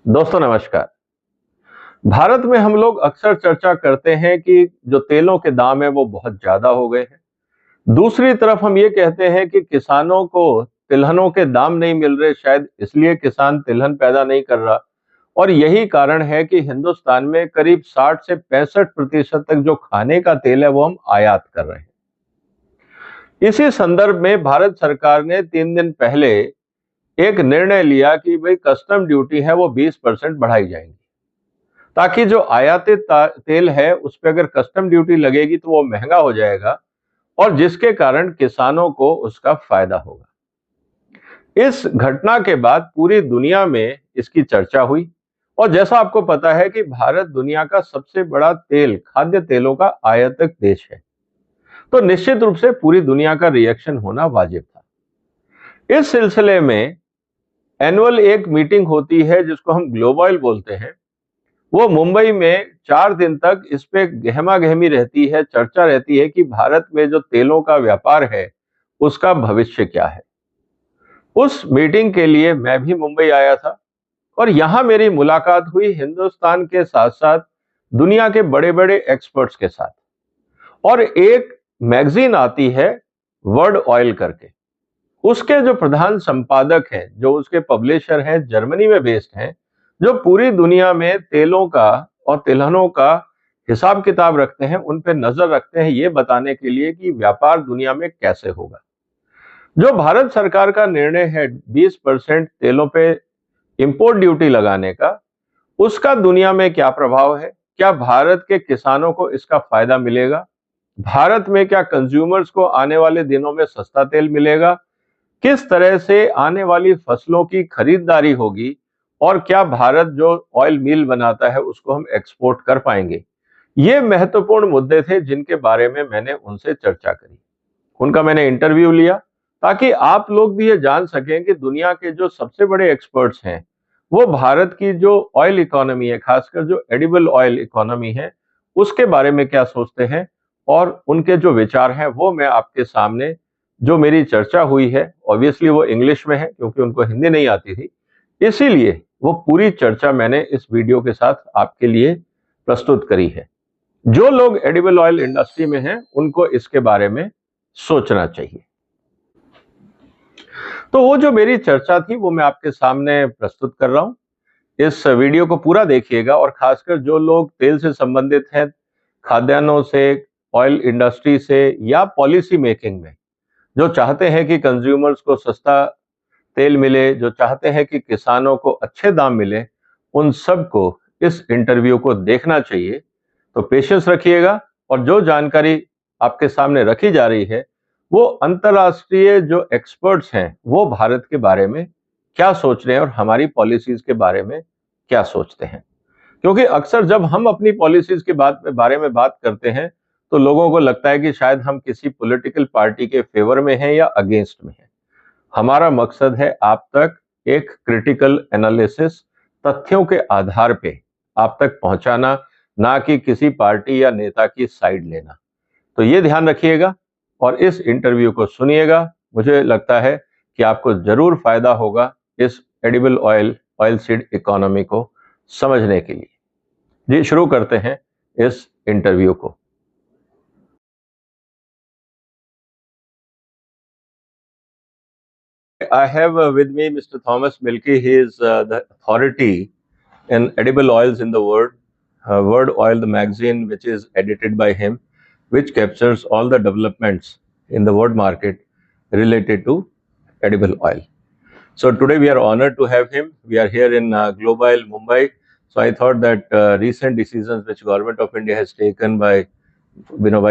दोस्तों नमस्कार। भारत में हम लोग अक्सर चर्चा करते हैं कि जो तेलों के दाम है वो बहुत ज्यादा हो गए हैं। दूसरी तरफ हम ये कहते हैं कि किसानों को तिलहनों के दाम नहीं मिल रहे, शायद इसलिए किसान तिलहन पैदा नहीं कर रहा। और यही कारण है कि हिंदुस्तान में करीब 60 से 65% तक जो खाने का तेल है वो हम आयात कर रहे हैं। इसी संदर्भ में भारत सरकार ने 3 दिन पहले एक निर्णय लिया कि भाई कस्टम ड्यूटी है वो 20% बढ़ाई जाएगी, ताकि जो आयातित तेल है उस पर अगर कस्टम ड्यूटी लगेगी तो वो महंगा हो जाएगा और जिसके कारण किसानों को उसका फायदा होगा। इस घटना के बाद पूरी दुनिया में इसकी चर्चा हुई और जैसा आपको पता है कि भारत दुनिया का सबसे बड़ा खाद्य तेलों का आयातक देश है, तो निश्चित रूप से पूरी दुनिया का रिएक्शन होना वाजिब था। इस सिलसिले में एनुअल एक मीटिंग होती है जिसको हम ग्लोबल बोलते हैं। वो मुंबई में 4 दिन तक इस पे गहमा गहमी रहती है, चर्चा रहती है कि भारत में जो तेलों का व्यापार है उसका भविष्य क्या है। उस मीटिंग के लिए मैं भी मुंबई आया था और यहां मेरी मुलाकात हुई हिंदुस्तान के साथ साथ दुनिया के बड़े बड़े एक्सपर्ट्स के साथ। और एक मैगजीन आती है वर्ल्ड ऑयल करके, उसके जो प्रधान संपादक हैं, जो उसके पब्लिशर हैं, जर्मनी में बेस्ड हैं, जो पूरी दुनिया में तेलों का और तिलहनों का हिसाब किताब रखते हैं, उन पे नजर रखते हैं ये बताने के लिए कि व्यापार दुनिया में कैसे होगा। जो भारत सरकार का निर्णय है 20% तेलों पे इंपोर्ट ड्यूटी लगाने का, उसका दुनिया में क्या प्रभाव है? क्या भारत के किसानों को इसका फायदा मिलेगा? भारत में क्या कंज्यूमर्स को आने वाले दिनों में सस्ता तेल मिलेगा? किस तरह से आने वाली फसलों की खरीदारी होगी और क्या भारत जो ऑयल मिल बनाता है उसको हम एक्सपोर्ट कर पाएंगे? ये महत्वपूर्ण मुद्दे थे जिनके बारे में मैंने उनसे चर्चा करी। उनका मैंने इंटरव्यू लिया ताकि आप लोग भी ये जान सकें कि दुनिया के जो सबसे बड़े एक्सपर्ट्स हैं वो भारत की जो ऑयल इकोनॉमी है, खासकर जो एडिबल ऑयल इकोनॉमी है, उसके बारे में क्या सोचते हैं और उनके जो विचार हैं वो मैं आपके सामने, जो मेरी चर्चा हुई है, ऑब्वियसली वो इंग्लिश में है क्योंकि उनको हिंदी नहीं आती थी, इसीलिए वो पूरी चर्चा मैंने इस वीडियो के साथ आपके लिए प्रस्तुत करी है। जो लोग एडिबल ऑयल इंडस्ट्री में हैं उनको इसके बारे में सोचना चाहिए। तो वो जो मेरी चर्चा थी वो मैं आपके सामने प्रस्तुत कर रहा हूं। इस वीडियो को पूरा देखिएगा और खासकर जो लोग तेल से संबंधित हैं, खाद्यान्नों से, ऑयल इंडस्ट्री से या पॉलिसी मेकिंग में, जो चाहते हैं कि कंज्यूमर्स को सस्ता तेल मिले, जो चाहते हैं कि किसानों को अच्छे दाम मिले, उन सबको इस इंटरव्यू को देखना चाहिए। तो पेशेंस रखिएगा और जो जानकारी आपके सामने रखी जा रही है वो अंतर्राष्ट्रीय जो एक्सपर्ट्स हैं वो भारत के बारे में क्या सोच रहे हैं और हमारी पॉलिसीज के बारे में क्या सोचते हैं। क्योंकि अक्सर जब हम अपनी पॉलिसीज के बारे में बात करते हैं तो लोगों को लगता है कि शायद हम किसी पॉलिटिकल पार्टी के फेवर में हैं या अगेंस्ट में हैं। हमारा मकसद है आप तक एक क्रिटिकल एनालिसिस, तथ्यों के आधार पे आप तक पहुंचाना, ना कि किसी पार्टी या नेता की साइड लेना। तो ये ध्यान रखिएगा और इस इंटरव्यू को सुनिएगा। मुझे लगता है कि आपको जरूर फायदा होगा इस एडिबल ऑयल सीड इकोनॉमी को समझने के लिए। जी शुरू करते हैं इस इंटरव्यू को। I have with me Mr. Thomas Mielke. He is the authority in edible oils in the world. World Oil, the magazine, which is edited by him, which captures all the developments in the world market related to edible oil. So today we are honored to have him. We are here in Global Mumbai. So I thought that recent decisions which government of India has taken by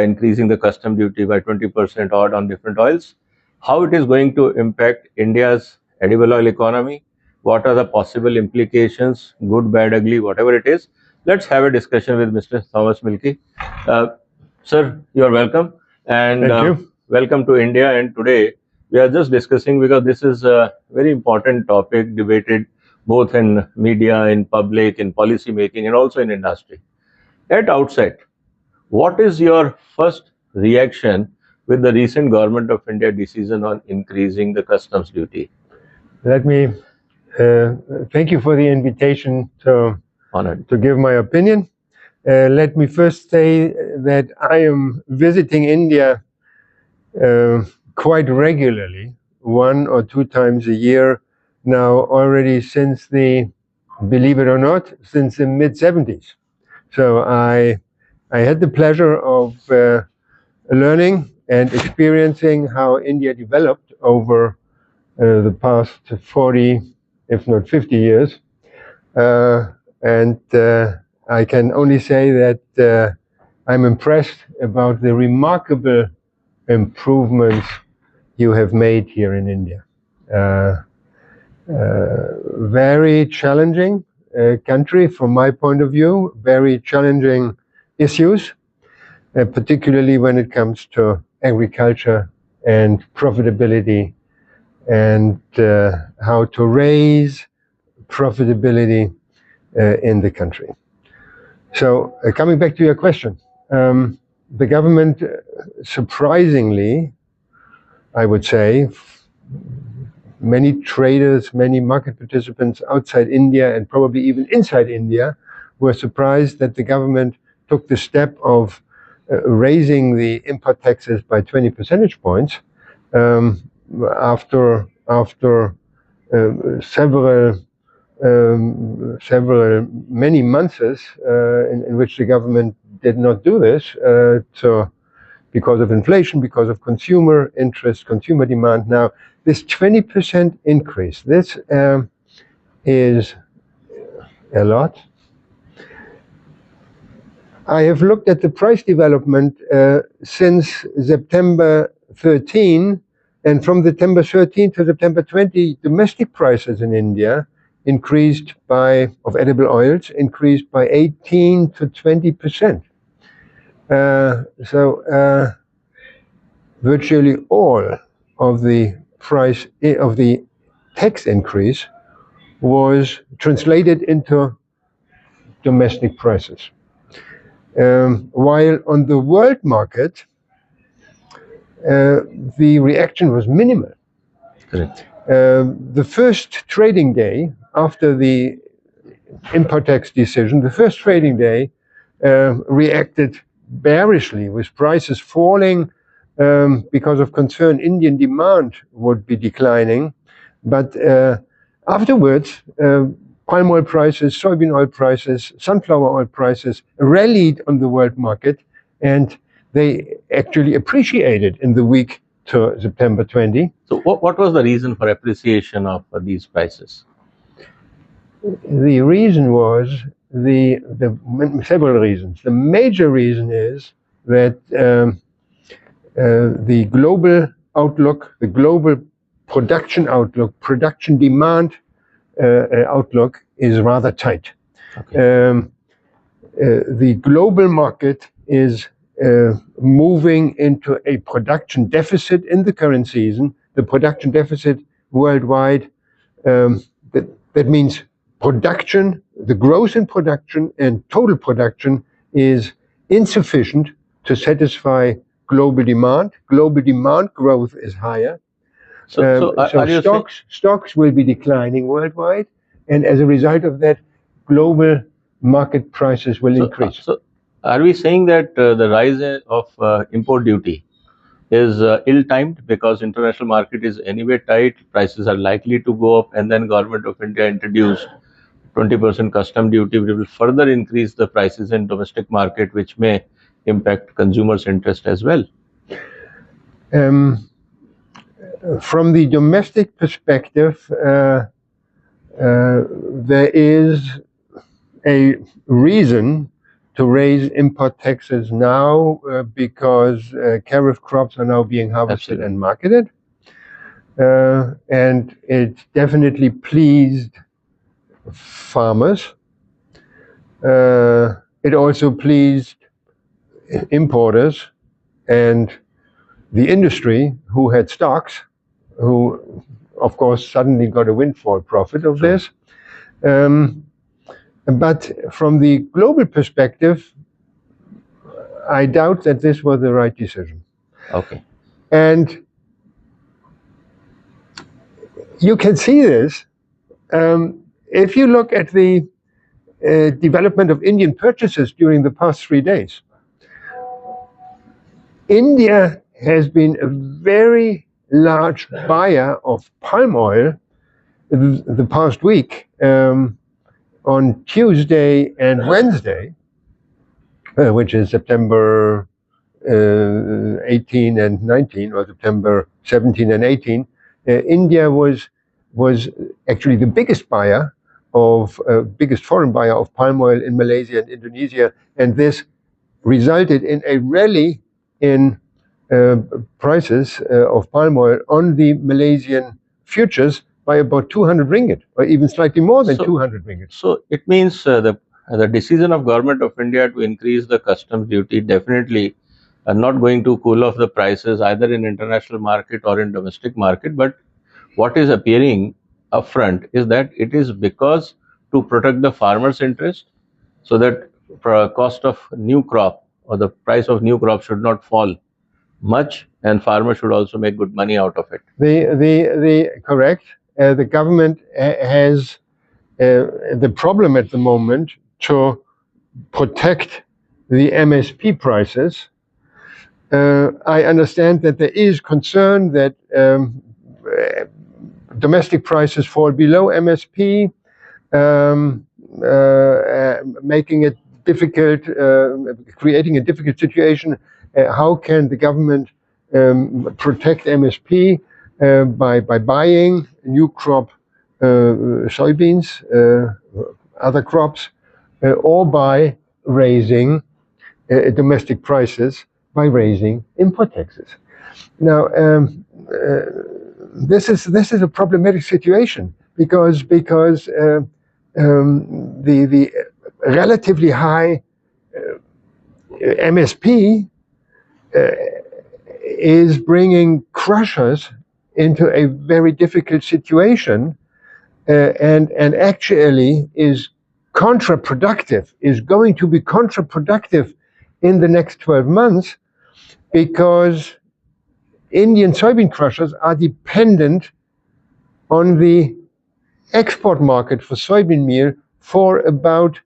increasing the custom duty by 20% odd on different oils, how it is going to impact India's edible oil economy, what are the possible implications, good, bad, ugly, whatever it is. Let's have a discussion with Mr. Thomas Mielke. Sir, you are welcome, and welcome to India. And today we are just discussing, because this is a very important topic debated both in media, in public, in policy making, and also in industry. At outset, what is your first reaction with the recent government of India decision on increasing the customs duty? Let me Thank you for the invitation to Honored. give my opinion. Let me first say that I am visiting India quite regularly, 1 or 2 times a year now, already since the, believe it or not, since the mid-70s. So I had the pleasure of learning and experiencing how India developed over the past 40, if not 50 years. And I can only say that I'm impressed about the remarkable improvements you have made here in India. Very challenging country from my point of view, very challenging issues, particularly when it comes to agriculture and profitability and how to raise profitability in the country. So coming back to your question, the government, surprisingly, I would say, many traders, many market participants outside India and probably even inside India were surprised that the government took the step of raising the import taxes by 20 percentage points after many months in which the government did not do this, because of inflation, because of consumer interest, consumer demand. Now, this 20% increase, this is a lot. I have looked at the price development since September 13, and from September 13 to September 20, domestic prices in India increased by, of edible oils, increased by 18 to 20%. So virtually all of the price of the tax increase was translated into domestic prices. While on the world market, the reaction was minimal. Correct. The first trading day after the import tax decision, the first trading day reacted bearishly, with prices falling because of concern Indian demand would be declining. But afterwards, palm oil prices, soybean oil prices, sunflower oil prices rallied on the world market, and they actually appreciated in the week to September 20. So what was the reason for appreciation of these prices? The reason was several reasons. The major reason is that the global outlook, the global production outlook, production demand outlook is rather tight. Okay. The global market is moving into a production deficit in the current season. The production deficit worldwide, that means production, the growth in production and total production is insufficient to satisfy global demand. Global demand growth is higher. So stocks will be declining worldwide, and as a result of that, global market prices will increase. So are we saying that the rise of import duty is ill-timed because international market is anyway tight, prices are likely to go up, and then Government of India introduced 20% custom duty, which will further increase the prices in domestic market, which may impact consumers' interest as well? From the domestic perspective, there is a reason to raise import taxes now because Kharif crops are now being harvested and marketed. And it definitely pleased farmers. It also pleased importers and the industry who had stocks, who of course suddenly got a windfall profit of this. But from the global perspective, I doubt that this was the right decision. Okay. And you can see this if you look at the development of Indian purchases during the past 3 days, India has been a very large buyer of palm oil the past week. On Tuesday and Wednesday, which is September 18 and 19, or September 17 and 18, India was actually the biggest buyer of biggest foreign buyer of palm oil in Malaysia and Indonesia, and this resulted in a rally in prices of palm oil on the Malaysian futures by about 200 ringgit, or even slightly more than 200 ringgit. So it means the decision of Government of India to increase the customs duty definitely are not going to cool off the prices either in international market or in domestic market. But what is appearing upfront is that it is because to protect the farmer's interest, so that cost of new crop or the price of new crop should not fall much, and farmers should also make good money out of it. Correct. The government has the problem at the moment to protect the MSP prices. I understand that there is concern that domestic prices fall below MSP, making it difficult, creating a difficult situation. How can the government protect MSP by buying new crop soybeans, other crops, or by raising domestic prices by raising import taxes? Now, this is a problematic situation because the relatively high MSP is bringing crushers into a very difficult situation, and actually is counterproductive, is going to be counterproductive in the next 12 months, because Indian soybean crushers are dependent on the export market for soybean meal for about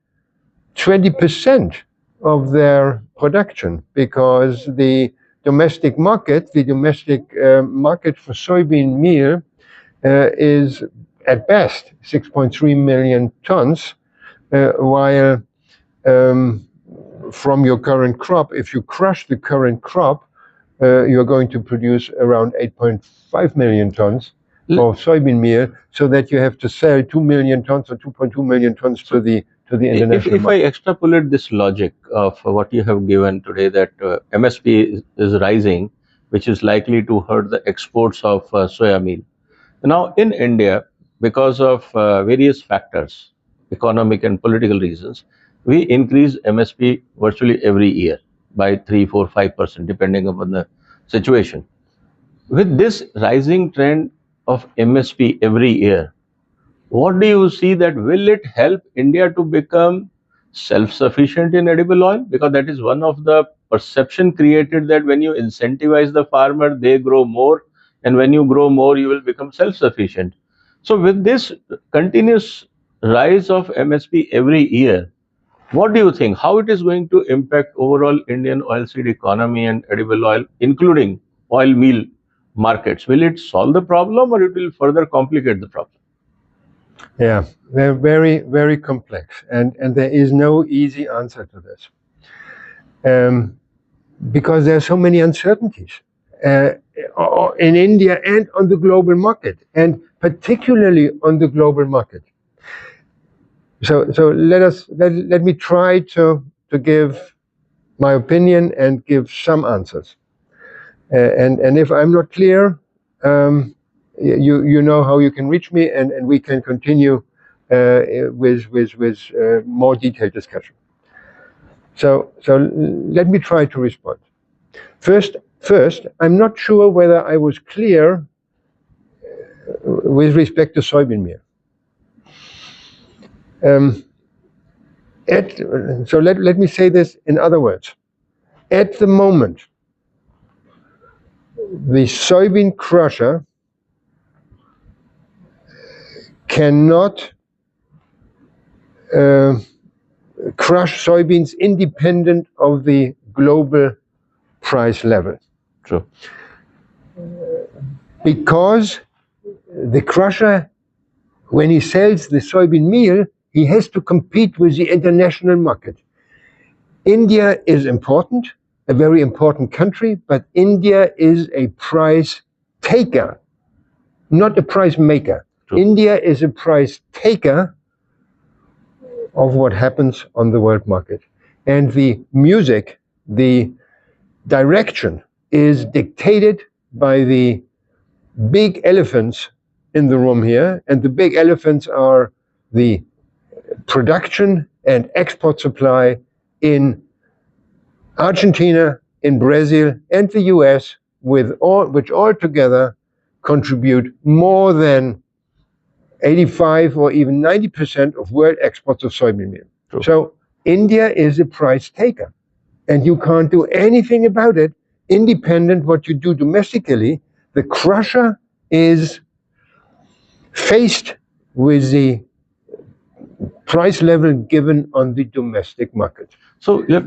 20% of their production, because the domestic market for soybean meal is at best 6.3 million tons, while from your current crop, if you crush the current crop, you're going to produce around 8.5 million tons of soybean meal, so that you have to sell 2 million tons or 2.2 million tons to the international if market. I extrapolate this logic of what you have given today, that MSP is rising, which is likely to hurt the exports of soya meal. Now, in India, because of various factors, economic and political reasons, we increase MSP virtually every year by 3, 4, 5%, depending upon the situation. With this rising trend of MSP every year, what do you see that will it help India to become self-sufficient in edible oil? Because that is one of the perception created, that when you incentivize the farmer, they grow more, and when you grow more, you will become self-sufficient. So with this continuous rise of MSP every year, what do you think? How it is going to impact overall Indian oilseed economy and edible oil, including oil meal markets? Will it solve the problem, or it will further complicate the problem? Yeah, they're very, very complex, and there is no easy answer to this, because there are so many uncertainties in India and on the global market, and particularly on the global market. So let me try to give my opinion and give some answers, and if I'm not clear, you know how you can reach me, and we can continue with more detailed discussion. So let me try to respond. First, I'm not sure whether I was clear with respect to soybean meal. So let me say this in other words. At the moment, the soybean crusher cannot crush soybeans independent of the global price level. True. Because the crusher, when he sells the soybean meal, he has to compete with the international market. India is important, a very important country, but India is a price taker, not a price maker. True. India is a price taker of what happens on the world market. And the music, the direction is dictated by the big elephants in the room here, and the big elephants are the production and export supply in Argentina, in Brazil, and the US, which all together contribute more than 85 or even 90% of world exports of soybean meal. True. So India is a price taker, and you can't do anything about it independent what you do domestically. The crusher is faced with the price level given on the domestic market. So let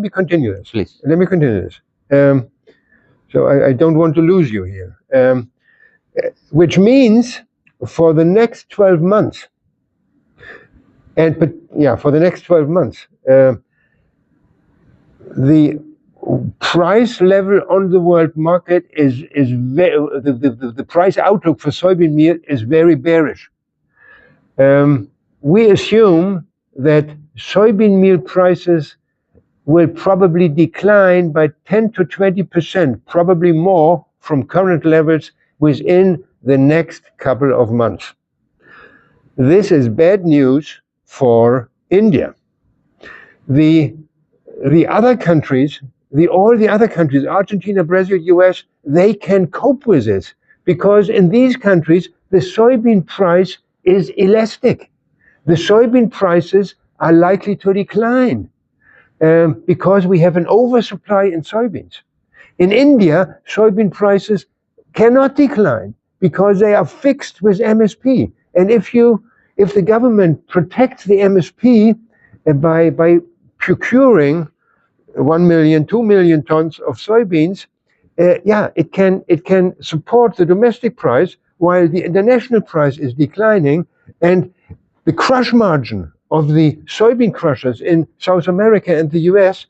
me continue this. Please. Let me continue this. So I don't want to lose you here. Which means for the next 12 months, for the next 12 months, the price level on the world market is the price outlook for soybean meal is very bearish. We assume that soybean meal prices will probably decline by 10 to 20%, probably more from current levels within the next couple of months. This is bad news for India. The other countries, all the other countries, Argentina, Brazil, US, they can cope with this because in these countries, the soybean price is elastic. The soybean prices are likely to decline because we have an oversupply in soybeans. In India, soybean prices cannot decline because they are fixed with MSP. And if the government protects the MSP by procuring 1 million, 2 million tons of soybeans, it can support the domestic price while the international price is declining, and the crush margin of the soybean crushers in South America and the US,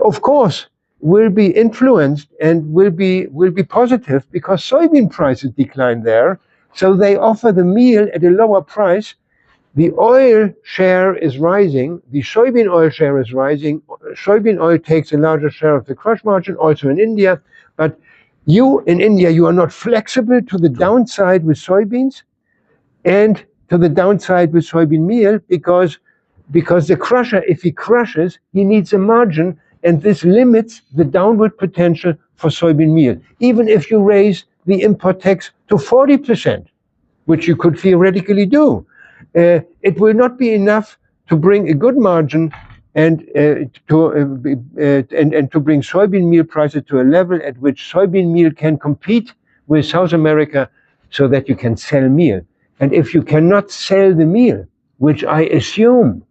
of course, will be influenced and will be positive because soybean prices decline there, so they offer the meal at a lower price. The oil share is rising, the soybean oil share is rising, soybean oil takes a larger share of the crush margin, also in India, but in India, you are not flexible to the downside with soybeans and to the downside with soybean meal because the crusher, if he crushes, he needs a margin, and this limits the downward potential for soybean meal. Even if you raise the import tax to 40%, which you could theoretically do, it will not be enough to bring a good margin and to bring soybean meal prices to a level at which soybean meal can compete with South America so that you can sell meal. And if you cannot sell the meal, which I assume,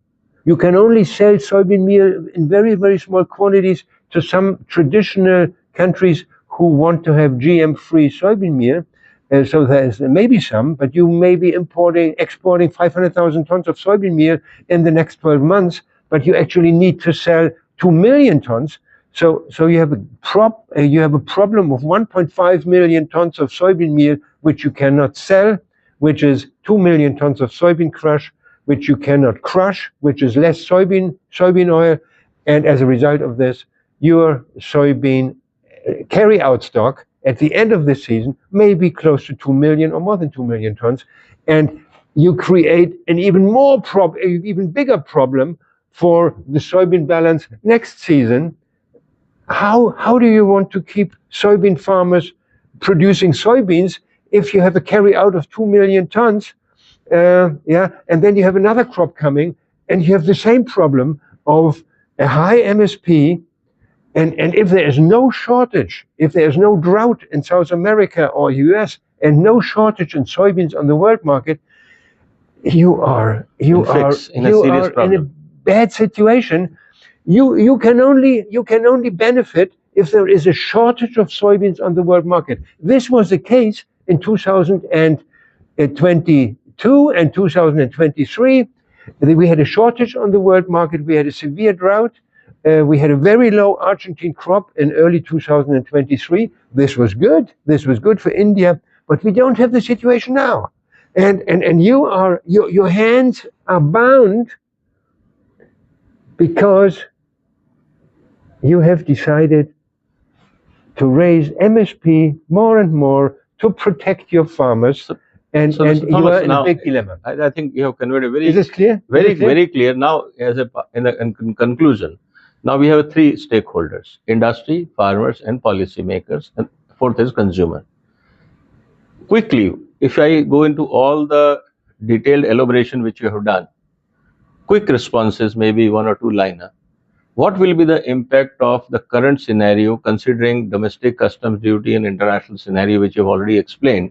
you can only sell soybean meal in very, very small quantities to some traditional countries who want to have GM-free soybean meal. So there's maybe some, but you may be exporting 500,000 tons of soybean meal in the next 12 months, but you actually need to sell 2 million tons. So you have a problem of 1.5 million tons of soybean meal, which you cannot sell, which is 2 million tons of soybean crush, which you cannot crush, which is less soybean oil. And as a result of this, your soybean carry-out stock at the end of this season may be close to 2 million or more than 2 million tons. And you create an even bigger problem for the soybean balance next season. How do you want to keep soybean farmers producing soybeans if you have a carry out of 2 million tons? And then you have another crop coming, and you have the same problem of a high MSP. And if there is no shortage, if there is no drought in South America or US, and no shortage in soybeans on the world market, you are in a bad situation. You can only benefit if there is a shortage of soybeans on the world market. This was the case in 2022 and 2023. We had a shortage on the world market. We had a severe drought. We had a very low Argentine crop in early 2023. This was good. This was good for India, but we don't have the situation now. And your hands are bound because you have decided to raise MSP more and more to protect your farmers, and you are in a big dilemma. I think you have conveyed a very. Is this clear? Very clear. Now, in conclusion, now we have three stakeholders: industry, farmers, and policymakers, and fourth is consumer. Quickly, if I go into all the detailed elaboration which you have done, quick responses, maybe one or two liner. What will be the impact of the current scenario, considering domestic customs duty and international scenario, which you have already explained?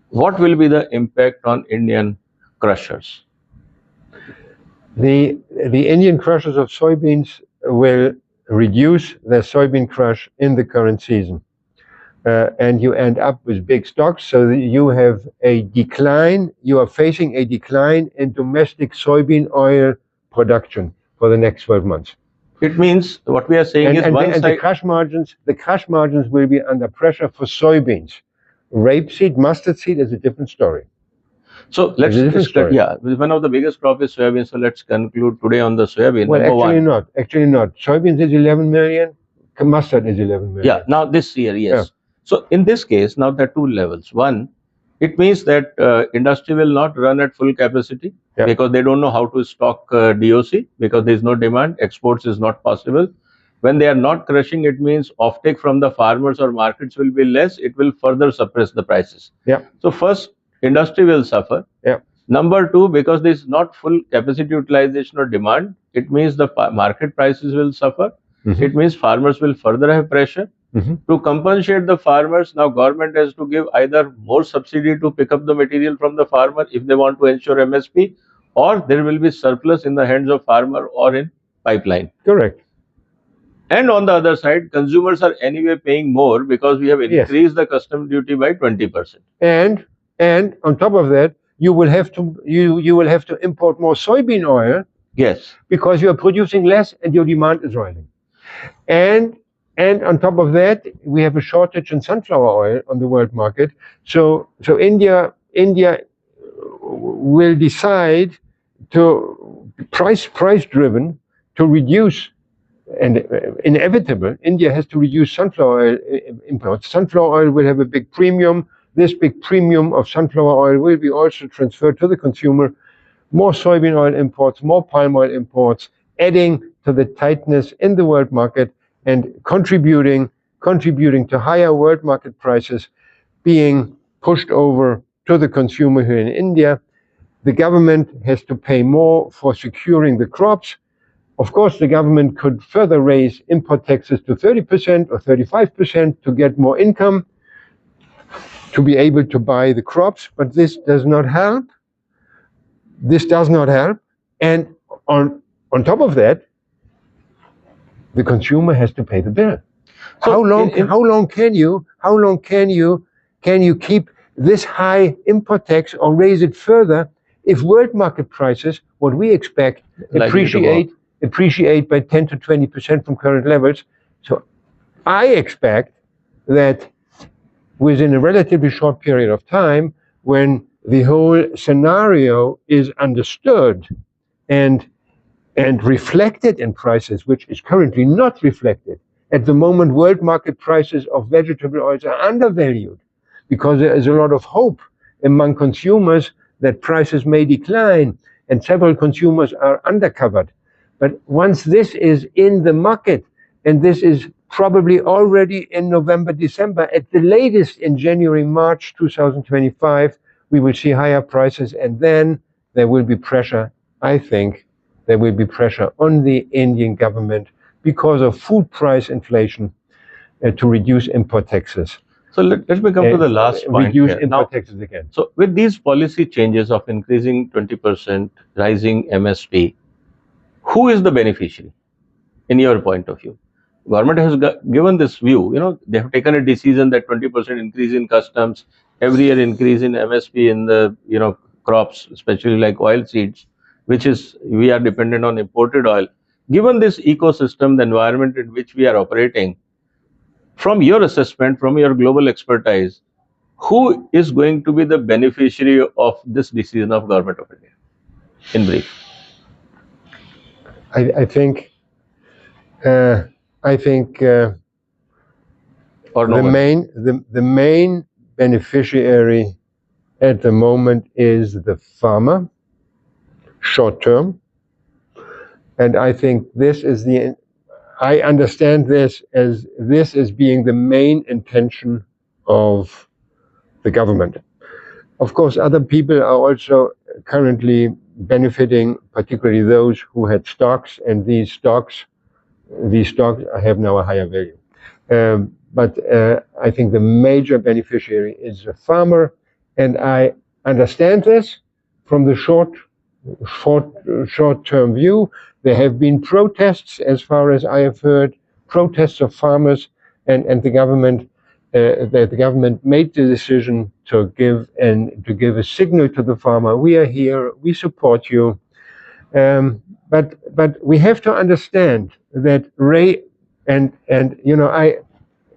What will be the impact on Indian crushers? The Indian crushers of soybeans will reduce their soybean crush in the current season. And you end up with big stocks, so that you have a decline. You are facing a decline in domestic soybean oil production for the next 12 months. It means what we are saying is the crush margins will be under pressure for soybeans. Rapeseed, mustard seed is a different story. So let's one of the biggest crop is soybean. So let's conclude today on the soybean. Well, actually not. Soybeans is 11 million. Mustard is 11 million. Yeah. Now this year, yes. Yeah. So in this case, now there are two levels. One, it means that industry will not run at full capacity because they don't know how to stock DOC because there is no demand. Exports is not possible. When they are not crushing, it means offtake from the farmers or markets will be less. It will further suppress the prices. Yeah. So first, industry will suffer. Yeah. Number two, because there is not full capacity utilization or demand, it means the market prices will suffer. Mm-hmm. It means farmers will further have pressure. Mm-hmm. To compensate the farmers, now government has to give either more subsidy to pick up the material from the farmer if they want to ensure MSP, or there will be surplus in the hands of farmer or in pipeline. Correct. And on the other side, consumers are anyway paying more because we have increased the custom duty by 20%. And on top of that, you will have to import more soybean oil. Yes. Because you are producing less and your demand is rising. And on top of that, we have a shortage in sunflower oil on the world market. So India will decide to price driven to reduce, and inevitable, India has to reduce sunflower oil imports. Sunflower oil will have a big premium. This big premium of sunflower oil will be also transferred to the consumer. More soybean oil imports, more palm oil imports, adding to the tightness in the world market and contributing to higher world market prices being pushed over to the consumer here in India. The government has to pay more for securing the crops. Of course, the government could further raise import taxes to 30% or 35% to get more income, to be able to buy the crops, but this does not help. And on top of that, the consumer has to pay the bill. So how long can you keep this high import tax or raise it further if world market prices, what we expect, appreciate by 10 to 20% from current levels? So I expect that within a relatively short period of time, when the whole scenario is understood and reflected in prices, which is currently not reflected. At the moment, world market prices of vegetable oils are undervalued because there is a lot of hope among consumers that prices may decline, and several consumers are undercovered. But once this is in the market, and this is probably already in November, December, at the latest in January, March 2025, we will see higher prices, and then there will be pressure, I think, there will be pressure on the Indian government because of food price inflation to reduce import taxes. So let me come to the last point reduce here. import taxes again. So with these policy changes of increasing 20%, rising MSP, who is the beneficiary in your point of view? Government has given this view, they have taken a decision that 20% increase in customs, every year increase in MSP in the, crops, especially like oil seeds, which is, we are dependent on imported oil. Given this ecosystem, the environment in which we are operating, from your assessment, from your global expertise, who is going to be the beneficiary of this decision of Government of India, in brief? I think Or no the main beneficiary at the moment is the farmer, short term, and I think I understand this as being the main intention of the government. Of course, other people are also currently benefiting, particularly those who had stocks, and these stocks have now a higher value. But I think the major beneficiary is the farmer, and I understand this from the short-term view. There have been protests, as far as I have heard, protests of farmers, and the government. The government made the decision to give a signal to the farmer: we are here, we support you. But we have to understand that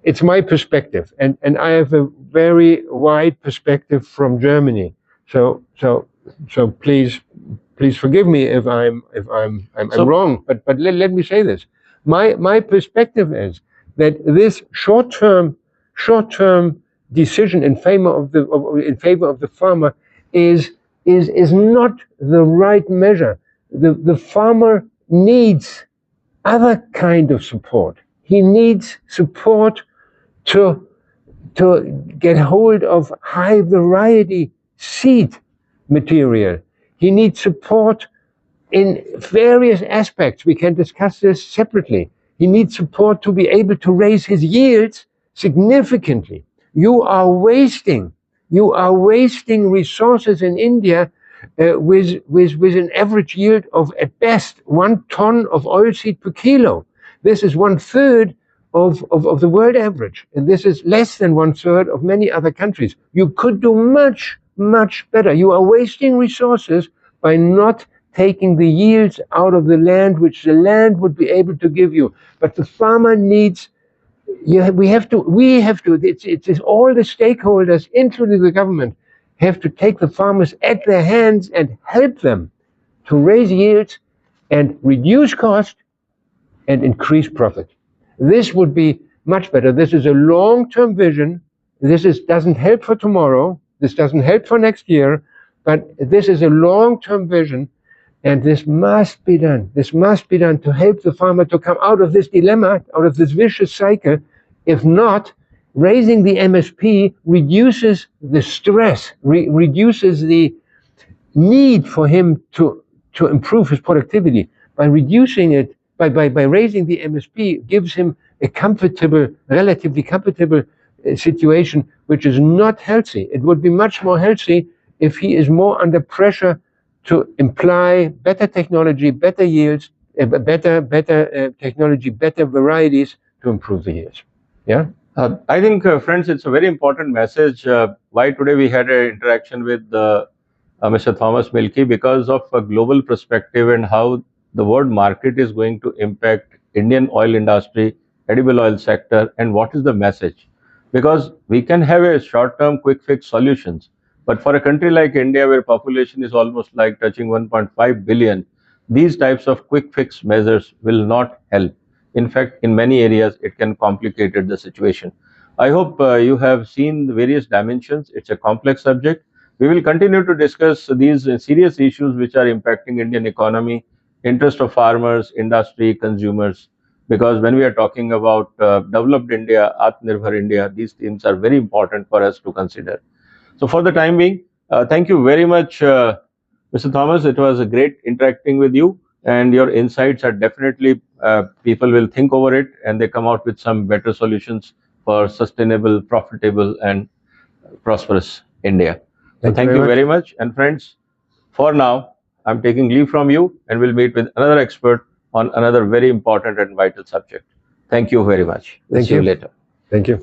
it's my perspective, and I have a very wide perspective from Germany. So please forgive me if I'm wrong. But let me say this: my perspective is that this short-term decision in favor of the farmer is not the right measure. The farmer needs other kind of support. He needs support to get hold of high variety seed material. He needs support in various aspects. We can discuss this separately. He needs support to be able to raise his yields significantly. You are wasting resources in India with an average yield of at best 1 ton of oilseed per kilo. This is 1/3 of the world average, and this is less than 1/3 of many other countries. You could do much, much better. You are wasting resources by not taking the yields out of the land, which the land would be able to give you. But the farmer needs. We have to. It's all the stakeholders, including the government, have to take the farmers at their hands and help them to raise yields and reduce cost and increase profit. This would be much better. This is a long-term vision. This doesn't help for tomorrow. This doesn't help for next year, but this is a long-term vision, and this must be done. This must be done to help the farmer to come out of this dilemma, out of this vicious cycle. If not, raising the MSP reduces the stress, reduces the need for him to improve his productivity. By reducing it, by raising the MSP, gives him a relatively comfortable situation, which is not healthy. It would be much more healthy if he is more under pressure to imply better technology, better yields, better technology, better varieties to improve the yields. Yeah. I think, friends, it's a very important message. Why today we had an interaction with Mr. Thomas Mielke, because of a global perspective and how the world market is going to impact Indian oil industry, edible oil sector, and what is the message. Because we can have a short-term quick fix solutions, but for a country like India, where population is almost like touching 1.5 billion, these types of quick fix measures will not help. In fact, in many areas, it can complicate the situation. I hope you have seen the various dimensions. It's a complex subject. We will continue to discuss these serious issues which are impacting Indian economy, interest of farmers, industry, consumers, because when we are talking about developed India, Atmanirbhar India, these themes are very important for us to consider. So for the time being, thank you very much, Mr. Thomas. It was a great interacting with you, and your insights are definitely, people will think over it and they come out with some better solutions for sustainable, profitable, and prosperous India. So Thank you thank very you much. very much. And friends, for now, I'm taking leave from you, and we'll meet with another expert on another very important and vital subject. Thank you very much. We'll Thank see you you. later. Thank you.